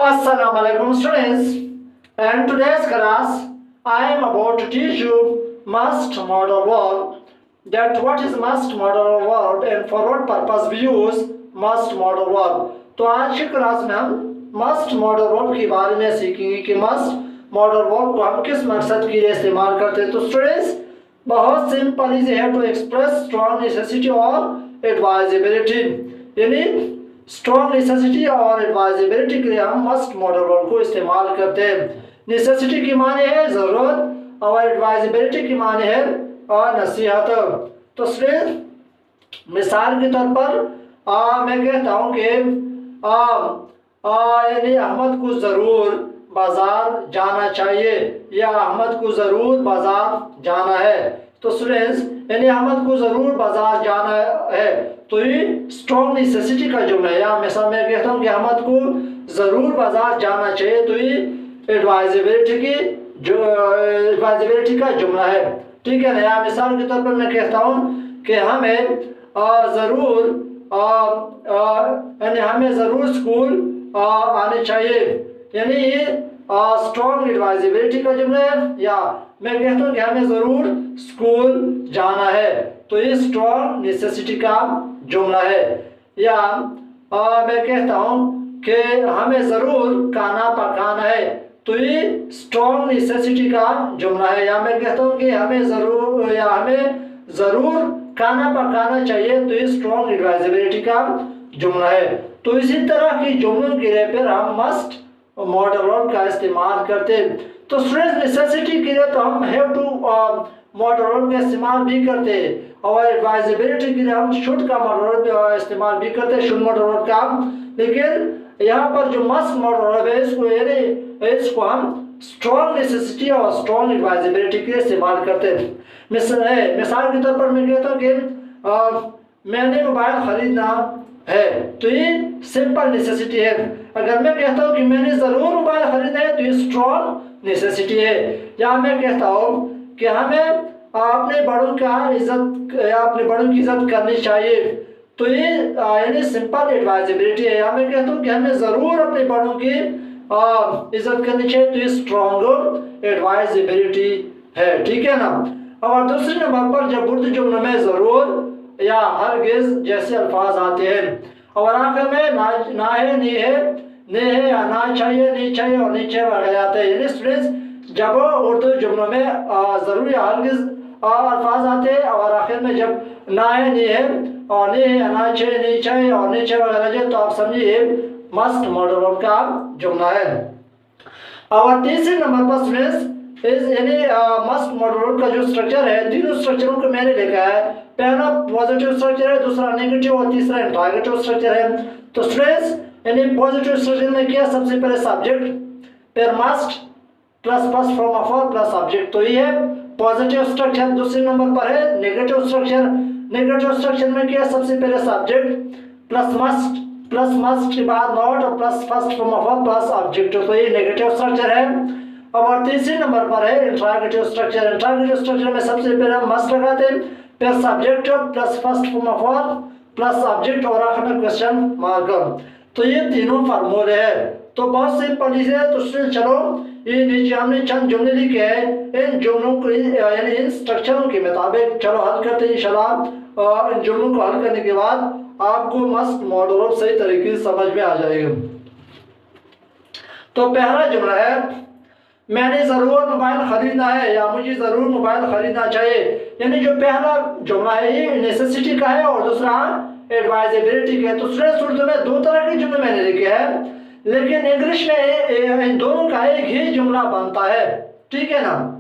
Assalamu alaikum students, and today's class I am about to teach you must modal verb. That what is must modal verb and for what purpose we use must modal verb. तो आज की class में हम must modal verb के बारे में सीखेंगे कि must modal verb को हम किस मकसद के लिए इस्तेमाल करते हैं। तो स्टूडेंट्स बहुत सिंपल इज है टू एक्सप्रेस स्ट्रॉन्ग नेसेसिटी और एडवाइजेबिलिटी, यानी स्ट्रॉन्ग नेसेसिटी और एडवाइजेबिलिटी के लिए हम मस्ट मॉडल वर्ब को इस्तेमाल करते हैं। नेसेसिटी की माने है जरूरत और एडवाइजेबिलिटी की माने है और नसीहत। तो सिर्फ मिसाल के तौर पर मैं कहता हूँ कि यानी अहमद को ज़रूर बाजार जाना चाहिए या अहमद को ज़रूर बाजार जाना है। तो स्टूडेंट्स यानी अहमद को ज़रूर बाजार जाना है, तो ये स्ट्रॉन्ग नेसेसिटी का जुमला है। या मिसाल मैं कहता हूँ कि अहमद को ज़रूर बाजार जाना चाहिए, तो ये एडवाइजेबिलिटी का जुमला है। ठीक है ना। या मिसाल के तौर पर मैं कहता हूँ कि हमें ज़रूर स्कूल आने चाहिए, यानी ये स्ट्रॉन्ग एडवाइजेबिलिटी का जुमला है। या मैं कहता हूँ कि हमें ज़रूर स्कूल जाना है, तो ये स्ट्रॉन्ग नेसेसिटी का जुमला है। या मैं कहता हूँ कि हमें ज़रूर खाना पकाना है, तो ये स्ट्रॉन्ग नेसेसिटी का जुमला है। या मैं कहता हूँ कि हमें ज़रूर खाना पकाना चाहिए, तो ये स्ट्रॉन्ग एडवाइजेबिलिटी का जुमला है। तो इसी तरह की जुमलों के लिए फिर हम मस्ट मॉडल वर्ब का इस्तेमाल करते हैं। तो स्टूडेंट्स नेसेसिटी के लिए तो हम हैव टू मॉडल वर्ब का इस्तेमाल भी करते हैं, और एडवाइजेबिलिटी के लिए हम शुड का मॉडल वर्ब का इस्तेमाल भी करते हैं, शुड मॉडल वर्ब का। लेकिन यहाँ पर जो मस्ट मॉडल वर्ब है इसको हम स्ट्रॉन्ग नेसेसिटी और स्ट्रॉन्ग एडवाइजेबिलिटी के लिए इस्तेमाल करते हैं। मिसाल के तौर पर मैं कहता हूँ कि मैंने मोबाइल खरीदना है, तो ये सिंपल नेसेसिटी है। अगर मैं कहता हूँ कि मैंने ज़रूर मोबाइल खरीदना है, तो ये स्ट्रॉन्ग नेसेसिटी है। या मैं कहता हूँ कि हमें अपने बड़ों की इज्जत करनी चाहिए, तो ये यानी सिंपल एडवाइजेबिलिटी है। या मैं कहता हूँ कि हमें ज़रूर अपने बड़ों की इज्जत करनी चाहिए, तो ये स्ट्रॉन्ग एडवाइजेबिलिटी है। ठीक है ना। और दूसरे नंबर पर जब उर्दू जुमलों में ज़रूर या हरगिज़ जैसे अल्फाज आते हैं और आखिर में ना है, नहीं है, ने है या ना चाहिए, नहीं चाहिए और नहीं चाहिए वगैरह आते हैं। यानी स्टूडेंट्स जब उर्दू जुमलों में ज़रूर या हरगिज़ अल्फाज आते हैं और आखिर में जब ना है, नहीं है और नहीं है या ना चाहिए, नहीं चाहिए और नहीं चाहिए वगैरह, तो आप समझिए मस्ट मॉडल वर्ब का जुमला है। और तीसरे नंबर पर स्टूडेंट्स यानी मस्ट मॉडल वर्ब का जो स्ट्रक्चर है, तीनों स्ट्रक्चरों को मैंने लिखा है। पहला पॉजिटिव स्ट्रक्चर है, दूसरा नेगेटिव और तीसरा इंट्रोगेटिव स्ट्रक्चर है। तो स्टूडेंट्स यानी पॉजिटिव स्ट्रक्चर में क्या, सबसे पहले सब्जेक्ट फिर must plus first form of verb plus subject, तो ये है पॉजिटिव स्ट्रक्चर। दूसरे नंबर पर है नेगेटिव स्ट्रक्चर। नेगेटिव स्ट्रक्चर में क्या, सबसे पहले सब्जेक्ट प्लस मस्ट के बाद नॉट और plus first form of verb plus object, तो ये नेगेटिव स्ट्रक्चर है। और तीसरे नंबर पर है इंट्रोगेटिव स्ट्रक्चर। इंट्रोगेटिव स्ट्रक्चर में सबसे पहले हम मस्ट लगाते हैं, फिर subject plus first form of verb plus object और आखिर में क्वेश्चन मार्क। तो ये तीनों फार्मूले हैं। तो बहुत सिंपल है। तो चलो ये नीचे हमने चंद जुमले लिखे हैं, इन जुमलों को यानी इन स्ट्रक्चरों के मुताबिक चलो हल करते हैं इंशाल्लाह। इन जुमलों को हल करने के बाद आपको मस्ट मॉडल वर्ब सही तरीके से समझ में आ जाएगा। तो पहला जुमला है मैंने ज़रूर मोबाइल ख़रीदना है या मुझे ज़रूर मोबाइल ख़रीदना चाहिए। यानी जो पहला जुमला है ये नेसेसिटी का है और दूसरा एडवाइजेबिलिटी का है। तो स्टूडेंट्स उर्दू में दो तरह के जुमले मैंने लिखे हैं, लेकिन इंग्लिश में इन दोनों का एक ही जुमला बनता है। ठीक है ना।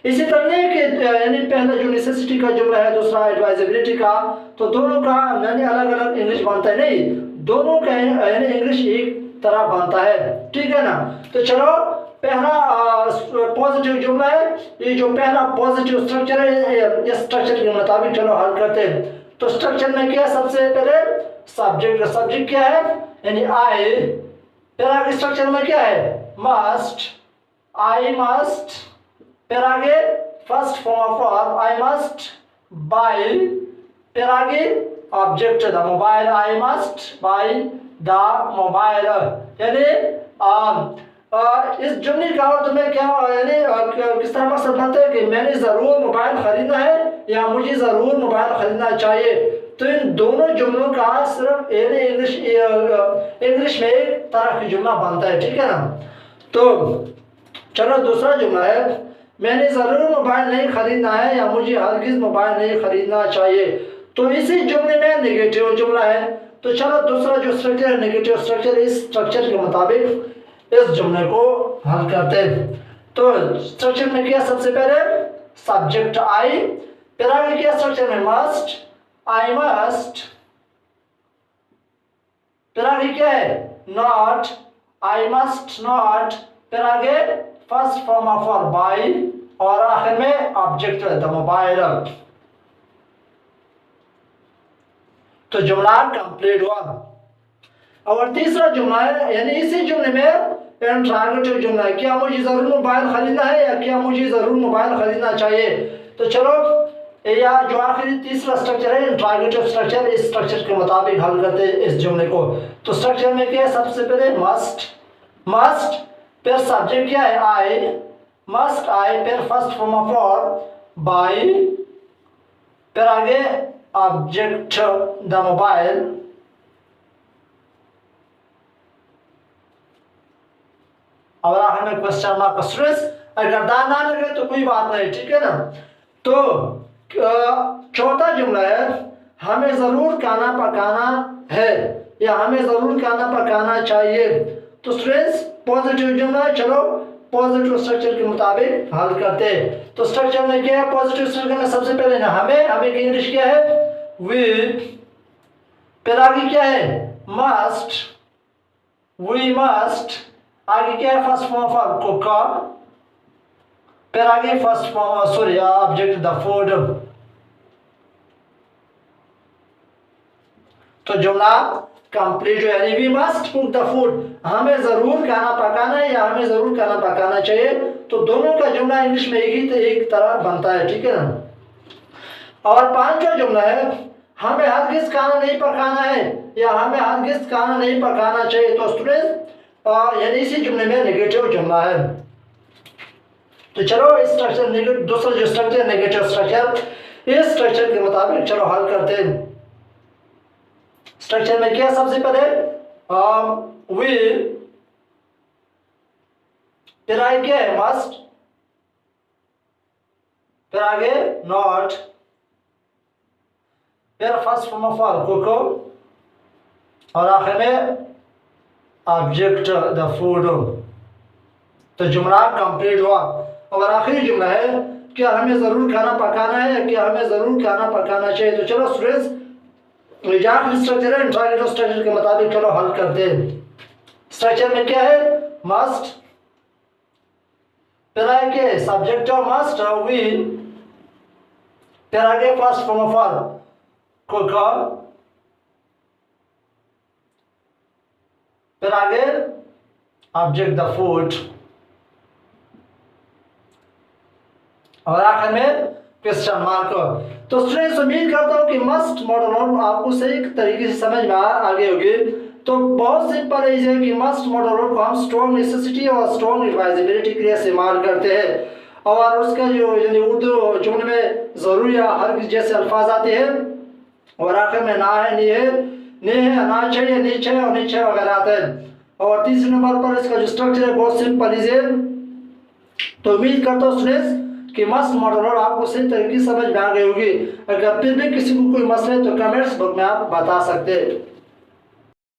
इसी तरह कि यानी पहला जो नेसेसिटी का जुमला है, दूसरा एडवाइजेबिलिटी का, तो दोनों का यानी अलग अलग इंग्लिश बनता है, नहीं दोनों का यानी इंग्लिश एक तरह बनता है। ठीक है ना। तो चलो पहला पॉजिटिव जुमला है, ये जो पहला पॉजिटिव स्ट्रक्चर है, इस स्ट्रक्चर के मुताबिक चलो हल करते हैं। तो स्ट्रक्चर में क्या, सबसे पहले सब्जेक्ट क्या है यानी आई, फिर आगे स्ट्रक्चर में क्या है मस्ट, आई मस्ट, फिर आगे first form of verb I must buy, फिर आगे object the mobile I must buy, the mobile, यानी इस जुमले का अर्थ में क्या यानी किस तरह मकसद बनता है कि मैंने ज़रूर मोबाइल ख़रीदना है या मुझे ज़रूर मोबाइल ख़रीदना चाहिए। तो इन दोनों जुमलों का सिर्फ इंग्लिश में एक तरह की जुमला बनता है, ठीक है ना। तो चलो दूसरा जुमला है, मैंने ज़रूर मोबाइल नहीं ख़रीदना है या मुझे हरगिज़ मोबाइल नहीं ख़रीदना चाहिए। तो इसी जुमले में नेगेटिव जुमला है। तो चलो दूसरा जो स्ट्रक्चर है नेगेटिव स्ट्रक्चर, इस स्ट्रक्चर के मुताबिक इस जुमले को हल करते हैं। तो स्ट्रक्चर में क्या, सबसे पहले सब्जेक्ट आई, फिर आगे क्या स्ट्रक्चर में मस्ट, आई मस्ट, फिर आगे क्या है नॉट, आई मस्ट नॉट, फिर आगे first form of verb bye, और आखिर में ऑब्जेक्ट द मोबाइल। तो जुमला कंप्लीट हुआ। और तीसरा जुमला है, यानी इसी जुमले में इंट्रोगेटिव जुमला है, क्या मुझे जरूर मोबाइल खरीदना है या क्या मुझे जरूर मोबाइल खरीदना चाहिए। तो चलो या जो आखिरी तीसरा स्ट्रक्चर है इंट्रोगेटिव स्ट्रक्चर, इस स्ट्रक्चर के मुताबिक हल करते हैं इस जुमले को। तो स्ट्रक्चर में क्या है, सबसे पहले मस्ट, फिर सब्जेक्ट क्या है आई, मस्ट आई, फिर first form of verb bye, फिर आगे ऑब्जेक्ट द मोबाइल, और आखिर में क्वेश्चन मार्क स्ट्रेस। अगर दान ना लगे तो कोई बात नहीं, ठीक है ना। तो चौथा जुमला है, हमें जरूर खाना पकाना है या हमें जरूर खाना पकाना चाहिए। तो स्ट्रेस पॉजिटिव जुमला है। चलो पॉजिटिव स्ट्रक्चर के मुताबिक हल करते हैं। तो स्ट्रक्चर में क्या है, पॉजिटिव स्ट्रक्चर में सबसे पहले ना हमें की इंग्लिश क्या है विल, फिर आगे क्या है मस्ट, वी मस्ट, आगे क्या है फर्स्ट फॉर्म ऑफ कुक, फिर आगे first form sorry object the food. तो जुमला कंप्लीट है, यानी we must cook the food, हमें जरूर खाना पकाना है या हमें जरूर खाना पकाना चाहिए। तो दोनों का जुमला इंग्लिश में एक तरह बनता है, ठीक है ना। और पांचवा जुमला है, हमें हरगिज़ खाना नहीं पकाना है या हमें हरगिज़ खाना नहीं पकाना चाहिए। तो स्टूडेंट यानी इसी जुमले में नेगेटिव जुमला है। तो चलो इस स्ट्रक्चर दूसरा जो स्ट्रक्चर नेगेटिव स्ट्रक्चर, इस स्ट्रक्चर के मुताबिक चलो हल करते हैं। स्ट्रक्चर में क्या, सबसे पहले विल, फिर आगे क्या है मस्ट, फिर आगे नॉट, फिर first form of verb cook, और आखिर में ऑब्जेक्ट द फूड। तो जुमला कंप्लीट हुआ। और आखिरी जुमला है, क्या हमें जरूर खाना पकाना है या क्या हमें जरूर खाना पकाना चाहिए। तो चलो स्टूडेंट्स आखिरी स्ट्रक्चर है इंट्रोगेटिव स्ट्रक्चर के मुताबिक चलो हल करते हैं। स्ट्रक्चर में क्या है मस्ट, फिर आगे सब्जेक्ट ऑफ मस्ट विल, फिर आगे first form of verb cook, फिर आगे ऑब्जेक्ट द फूड, और आखिर में क्वेश्चन मार्क। तो स्टूडेंट्स उम्मीद करता हूँ कि मस्ट मॉडल वर्ब आपको सही तरीके से समझ में आ गई होगी। तो बहुत सिंपल है कि मस्ट मॉडल वर्ब को हम स्ट्रॉन्ग नेसेसिटी और स्ट्रॉन्ग एडवाइजेबिलिटी के लिए इस्तेमाल करते हैं। और उसका जो यानी उर्दू जुमले में जरूरी या हर जैसे अल्फाज आते हैं, और आखिर में ना है, नहीं है, नहीं है, ना चाहिए, नीचे और नीचे वगैरह आते हैं। और तीसरे नंबर पर इसका जो स्ट्रक्चर है बहुत सिंपल है। तो उम्मीद करता हूँ स्टूडेंट्स कि मस्ट मॉडल वर्ब आपको सही तरीके से समझ में आ गई होगी। अगर फिर भी किसी को कोई मसला है तो कमेंट्स बॉक्स में आप बता सकते हैं।